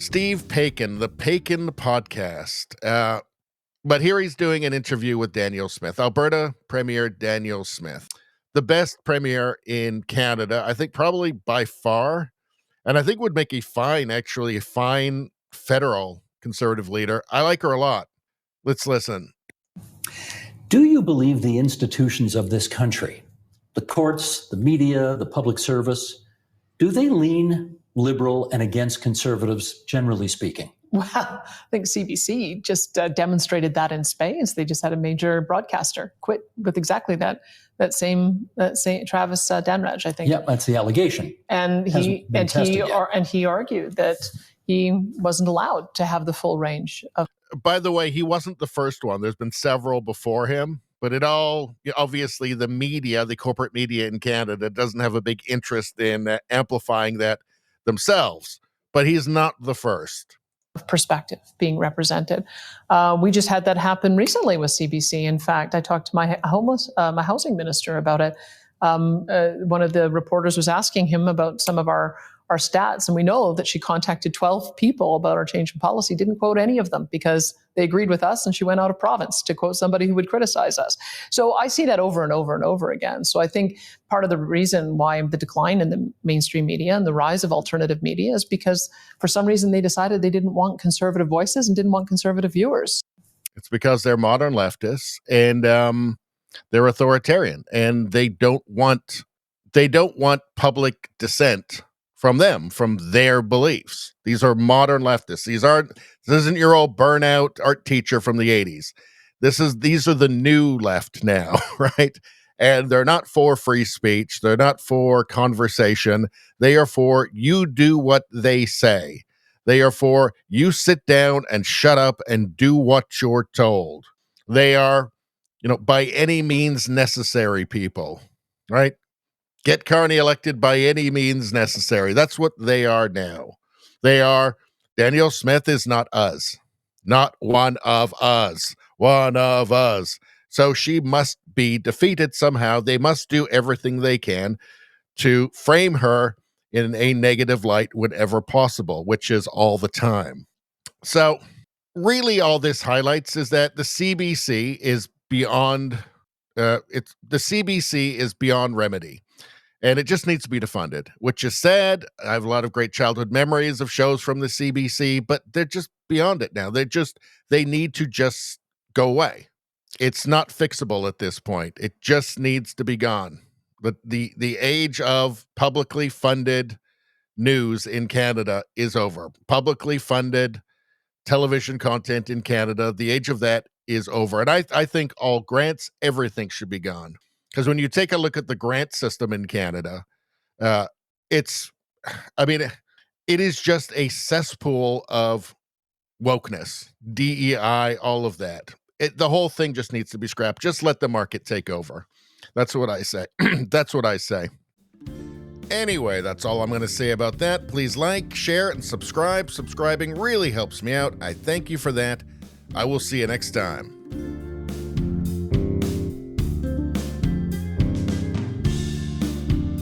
Steve Paikin, the Paikin podcast. But here he's doing an interview with Danielle Smith, Alberta Premier Danielle Smith, the best premier in Canada, I think probably by far, and I think would make a fine federal conservative leader. I like her a lot. Let's listen. Do you believe the institutions of this country, the courts, the media, the public service, do they lean liberal and against conservatives, generally speaking? Well, I think CBC just demonstrated that in spades. They just had a major broadcaster quit with exactly that same Travis Danraj, I think. Yeah, that's the allegation. And he argued that he wasn't allowed to have the full range of. By the way, he wasn't the first one. There's been several before him, but obviously the media, the corporate media in Canada doesn't have a big interest in amplifying that themselves, but he's not the first. Perspective being represented. We just had that happen recently with CBC. In fact, I talked to my housing minister about it. One of the reporters was asking him about some of our stats, and we know that she contacted 12 people about our change in policy, didn't quote any of them because they agreed with us, and she went out of province to quote somebody who would criticize us. So I see that over and over and over again. So I think part of the reason why the decline in the mainstream media and the rise of alternative media is because for some reason they decided they didn't want conservative voices and didn't want conservative viewers. It's because they're modern leftists and they're authoritarian, and they don't want public dissent from them, from their beliefs. These are modern leftists. This isn't your old burnout art teacher from the 80s. These are the new left now, right? And they're not for free speech. They're not for conversation. They are for you do what they say. They are for you sit down and shut up and do what you're told. They are, by any means necessary people, right? Get Carney elected by any means necessary. That's what they are now. Danielle Smith is not us. Not one of us. One of us. So she must be defeated somehow. They must do everything they can to frame her in a negative light whenever possible, which is all the time. So really all this highlights is that the CBC is beyond remedy. And it just needs to be defunded, which is sad. I have a lot of great childhood memories of shows from the CBC, but they're just beyond it now. They need to just go away. It's not fixable at this point. It just needs to be gone. But the age of publicly funded news in Canada is over. Publicly funded television content in Canada, the age of that is over. And I think all grants, everything should be gone. Because when you take a look at the grant system in Canada, it is just a cesspool of wokeness, DEI, all of that. The whole thing just needs to be scrapped. Just let the market take over. That's what I say. That's what I say. Anyway, that's all I'm going to say about that. Please like, share, and subscribe. Subscribing really helps me out. I thank you for that. I will see you next time.